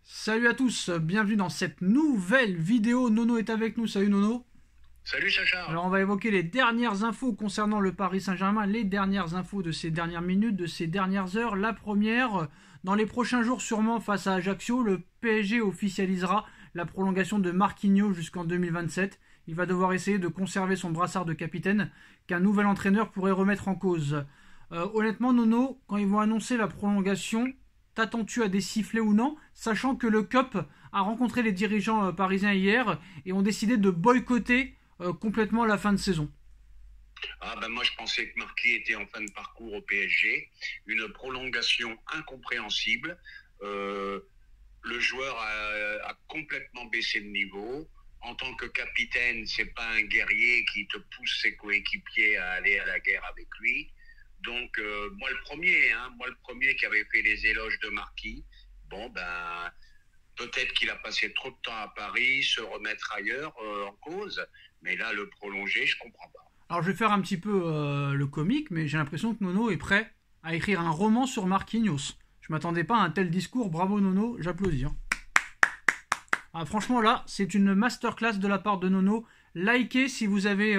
Salut à tous, bienvenue dans cette nouvelle vidéo. Nono est avec nous, salut Nono. Salut Sacha. Alors on va évoquer les dernières infos concernant le Paris Saint-Germain, les dernières infos de ces dernières minutes, de ces dernières heures. La première, dans les prochains jours sûrement face à Ajaccio, le PSG officialisera la prolongation de Marquinhos jusqu'en 2027. Il va devoir essayer de conserver son brassard de capitaine qu'un nouvel entraîneur pourrait remettre en cause. Honnêtement Nono, quand ils vont annoncer la prolongation, t'attends-tu à des sifflets ou non, sachant que le COP a rencontré les dirigeants parisiens hier et ont décidé de boycotter complètement la fin de saison? Moi je pensais que Marquis était en fin de parcours au PSG, une prolongation incompréhensible. Le joueur a complètement baissé le niveau. En tant que capitaine, c'est pas un guerrier qui te pousse ses coéquipiers à aller à la guerre avec lui. Donc moi le premier qui avait fait les éloges de Marquis. Peut-être qu'il a passé trop de temps à Paris, se remettre ailleurs en cause, mais là le prolonger, je comprends pas. Alors je vais faire un petit peu le comique, mais j'ai l'impression que Nono est prêt à écrire un roman sur Marquinhos. Je m'attendais pas à un tel discours, bravo Nono, j'applaudis. Ah, franchement là, c'est une masterclass de la part de Nono. Likez si vous avez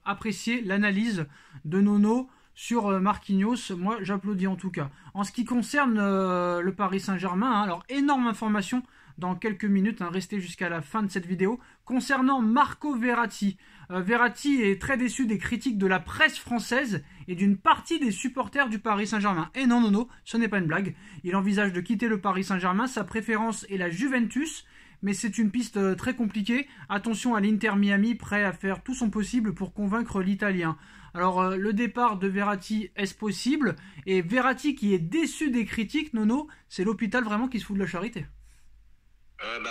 apprécié l'analyse de Nono sur Marquinhos. Moi j'applaudis en tout cas. En ce qui concerne le Paris Saint-Germain, alors énorme information dans quelques minutes, restez jusqu'à la fin de cette vidéo. Concernant Marco Verratti, Verratti est très déçu des critiques de la presse française et d'une partie des supporters du Paris Saint-Germain. Et non, Nono, ce n'est pas une blague. Il envisage de quitter le Paris Saint-Germain, sa préférence est la Juventus, mais c'est une piste très compliquée. Attention à l'Inter Miami, prêt à faire tout son possible pour convaincre l'Italien. Alors, le départ de Verratti, est-ce possible? Et Verratti qui est déçu des critiques, Nono, c'est l'hôpital vraiment qui se fout de la charité.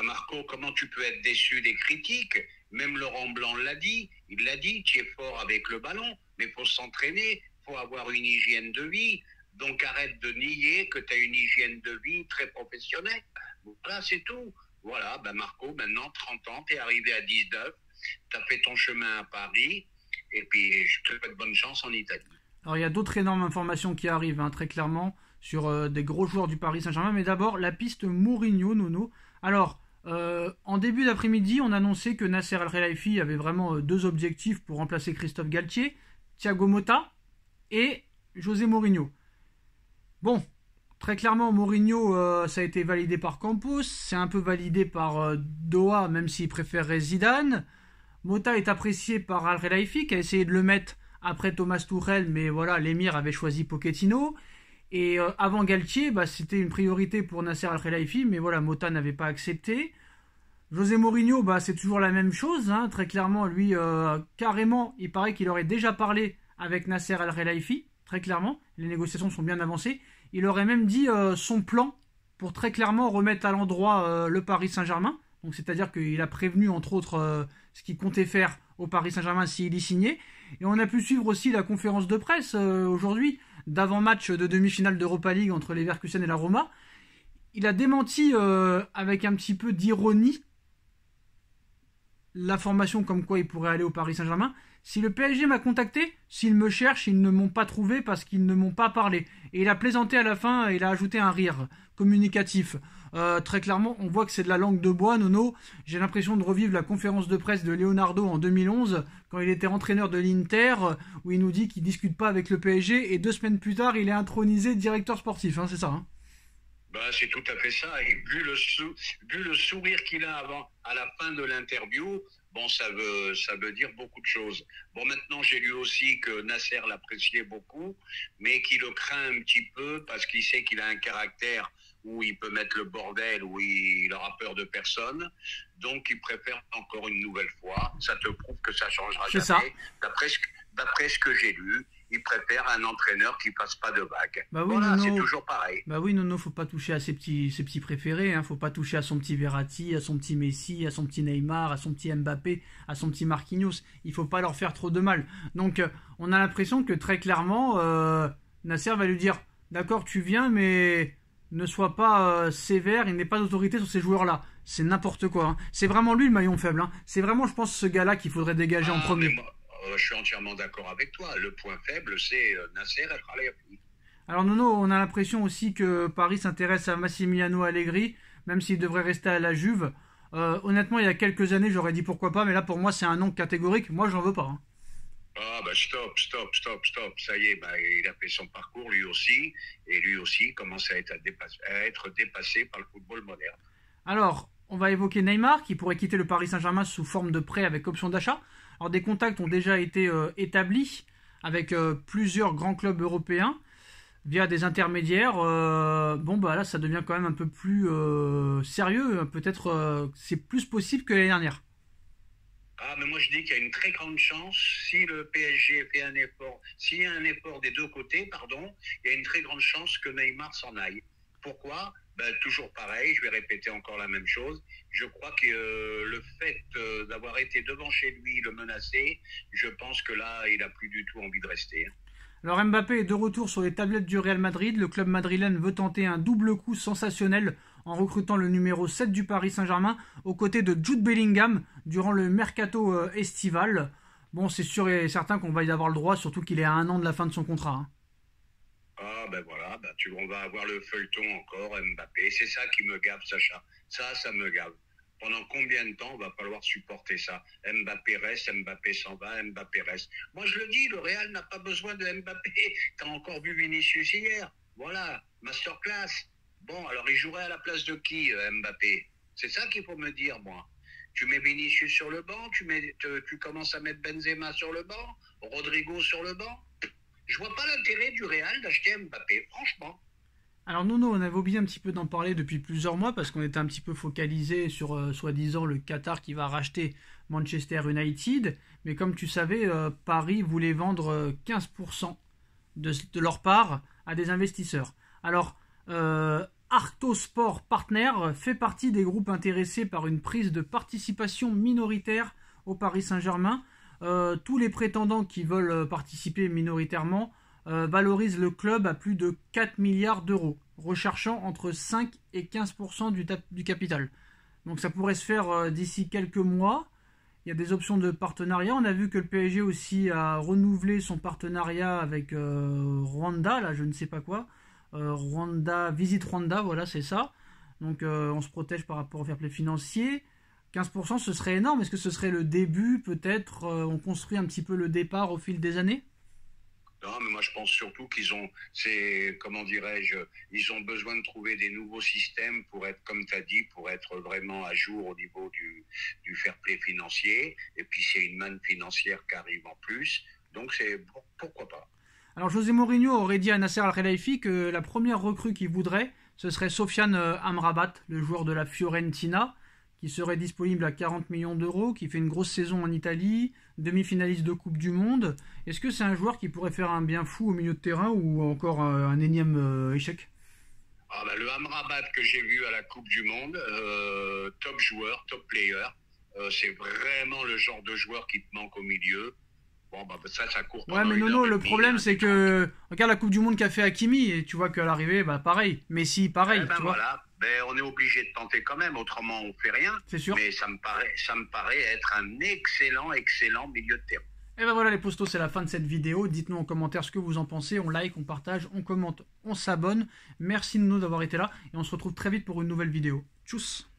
Marco, comment tu peux être déçu des critiques? Même Laurent Blanc l'a dit, il l'a dit, tu es fort avec le ballon, mais il faut s'entraîner, il faut avoir une hygiène de vie. Donc arrête de nier que tu as une hygiène de vie très professionnelle. Voilà, c'est tout. Voilà, Marco, maintenant 30 ans, tu es arrivé à 19, tu as fait ton chemin à Paris, et puis je te souhaite bonne chance en Italie. Alors il y a d'autres énormes informations qui arrivent, très clairement, sur des gros joueurs du Paris Saint-Germain, mais d'abord la piste Mourinho, Nono. Alors, en début d'après-midi, on annonçait que Nasser Al-Khelaifi avait vraiment deux objectifs pour remplacer Christophe Galtier, Thiago Motta et José Mourinho. Bon, très clairement, Mourinho, ça a été validé par Campos, c'est un peu validé par Doha, même s'il préférerait Zidane. Motta est apprécié par Al-Khelaifi, qui a essayé de le mettre après Thomas Tuchel, mais voilà, l'émir avait choisi Pochettino. Et avant Galtier, c'était une priorité pour Nasser Al-Khelaifi, mais voilà, Motta n'avait pas accepté. José Mourinho, c'est toujours la même chose, très clairement, lui, carrément, il paraît qu'il aurait déjà parlé avec Nasser Al-Khelaifi, très clairement, les négociations sont bien avancées. Il aurait même dit son plan pour très clairement remettre à l'endroit le Paris Saint-Germain, donc c'est-à-dire qu'il a prévenu entre autres ce qu'il comptait faire au Paris Saint-Germain s'il y signait. Et on a pu suivre aussi la conférence de presse aujourd'hui, d'avant-match de demi-finale d'Europa League entre les Leverkusen et la Roma. Il a démenti avec un petit peu d'ironie l'information comme quoi il pourrait aller au Paris Saint-Germain. Si le PSG m'a contacté, s'ils me cherchent, ils ne m'ont pas trouvé parce qu'ils ne m'ont pas parlé. Et il a plaisanté à la fin et il a ajouté un rire communicatif. Très clairement, on voit que c'est de la langue de bois, Nono. J'ai l'impression de revivre la conférence de presse de Leonardo en 2011, quand il était entraîneur de l'Inter, où il nous dit qu'il ne discute pas avec le PSG, et 2 semaines plus tard, il est intronisé directeur sportif, c'est ça. C'est tout à fait ça. Et vu le sourire qu'il a à la fin de l'interview, ça veut dire beaucoup de choses. Maintenant, j'ai lu aussi que Nasser l'appréciait beaucoup, mais qu'il le craint un petit peu parce qu'il sait qu'il a un caractère où il peut mettre le bordel, où il aura peur de personne. Donc, il préfère encore une nouvelle fois. Ça te prouve que ça changera C'est jamais. ça. D'après ce que j'ai lu, il préfère un entraîneur qui fasse pas de vagues. Oui, voilà, Nono. c'est toujours pareil. Oui, Nono, faut pas toucher à ses petits préférés, faut pas toucher à son petit Verratti, à son petit Messi, à son petit Neymar, à son petit Mbappé, à son petit Marquinhos. Il faut pas leur faire trop de mal. Donc, on a l'impression que très clairement, Nasser va lui dire, d'accord, tu viens, mais ne sois pas sévère, il n'est pas d'autorité sur ces joueurs-là. C'est n'importe quoi. C'est vraiment lui le maillon faible. C'est vraiment, je pense, ce gars-là qu'il faudrait dégager en premier. Je suis entièrement d'accord avec toi. Le point faible, c'est Nasser El-Khelaifi. Alors Nono, on a l'impression aussi que Paris s'intéresse à Massimiliano Allegri, même s'il devrait rester à la Juve. Honnêtement, il y a quelques années, j'aurais dit pourquoi pas, mais là pour moi c'est un non catégorique. Moi, j'en veux pas, hein. Ah bah stop, stop, stop, stop. Ça y est, bah, il a fait son parcours lui aussi, et lui aussi commence à être dépassé par le football moderne. Alors, on va évoquer Neymar qui pourrait quitter le Paris Saint-Germain sous forme de prêt avec option d'achat. Alors, des contacts ont déjà été établis avec plusieurs grands clubs européens via des intermédiaires. Bon, bah là, ça devient quand même un peu plus sérieux. Peut-être c'est plus possible que l'année dernière. Ah, mais moi je dis qu'il y a une très grande chance, si le PSG fait un effort, s'il y a un effort des deux côtés, pardon, il y a une très grande chance que Neymar s'en aille. Pourquoi? Ben, toujours pareil, je vais répéter encore la même chose. Je crois que le fait d'avoir été devant chez lui, le menacer, je pense que là, il n'a plus du tout envie de rester. Alors Mbappé est de retour sur les tablettes du Real Madrid. Le club madrilène veut tenter un double coup sensationnel en recrutant le numéro 7 du Paris Saint-Germain aux côtés de Jude Bellingham durant le mercato estival. Bon, c'est sûr et certain qu'on va y avoir le droit, surtout qu'il est à 1 an de la fin de son contrat, hein. Ah ben voilà, ben on va avoir le feuilleton encore, Mbappé. C'est ça qui me gave, Sacha. Ça me gave. Pendant combien de temps va falloir supporter ça? Mbappé reste, Mbappé s'en va, Mbappé reste. Moi je le dis, le Real n'a pas besoin de Mbappé. T'as encore vu Vinicius hier. Voilà, masterclass. Bon, alors il jouerait à la place de qui, Mbappé? C'est ça qu'il faut me dire, moi. Tu mets Vinicius sur le banc, tu commences à mettre Benzema sur le banc, Rodrigo sur le banc. Je vois pas l'intérêt du Real d'acheter Mbappé, franchement. Alors Nono, on avait oublié un petit peu d'en parler depuis plusieurs mois parce qu'on était un petit peu focalisé sur soi-disant le Qatar qui va racheter Manchester United. Mais comme tu savais, Paris voulait vendre 15% de leur part à des investisseurs. Alors, Artosport Partner fait partie des groupes intéressés par une prise de participation minoritaire au Paris Saint-Germain. Tous les prétendants qui veulent participer minoritairement valorisent le club à plus de 4 milliards d'euros, recherchant entre 5 et 15% du capital. Donc ça pourrait se faire d'ici quelques mois. Il y a des options de partenariat. On a vu que le PSG aussi a renouvelé son partenariat avec Rwanda, là je ne sais pas quoi. Rwanda, Visit Rwanda, voilà c'est ça. Donc on se protège par rapport au fair play financier. 15% ce serait énorme. Est-ce que ce serait le début? Peut-être on construit un petit peu le départ au fil des années? Non, mais moi je pense surtout comment dirais-je, ils ont besoin de trouver des nouveaux systèmes pour être, comme tu as dit, pour être vraiment à jour au niveau du fair play financier. Et puis c'est une manne financière qui arrive en plus. Donc pourquoi pas. Alors José Mourinho aurait dit à Nasser Al-Khelaifi que la première recrue qu'il voudrait, ce serait Sofiane Amrabat, le joueur de la Fiorentina, qui serait disponible à 40 millions d'euros, qui fait une grosse saison en Italie, demi-finaliste de Coupe du Monde. Est-ce que c'est un joueur qui pourrait faire un bien fou au milieu de terrain ou encore un énième échec? Ah bah, le Amrabat que j'ai vu à la Coupe du Monde, top joueur, top player, c'est vraiment le genre de joueur qui te manque au milieu. Bon, bah ça court Ouais, pendant mais une Nono, heure et le demie, problème hein, c'est que regarde la Coupe du Monde qu'a fait Hakimi et tu vois qu'à l'arrivée, bah pareil. Messi, pareil, Eh ben tu vois. voilà, ben, on est obligé de tenter quand même, autrement on fait rien. C'est sûr. Mais ça me paraît être un excellent milieu de terrain. Et ben voilà les postos, c'est la fin de cette vidéo. Dites-nous en commentaire ce que vous en pensez. On like, on partage, on commente, on s'abonne. Merci Nono d'avoir été là et on se retrouve très vite pour une nouvelle vidéo. Tchuss.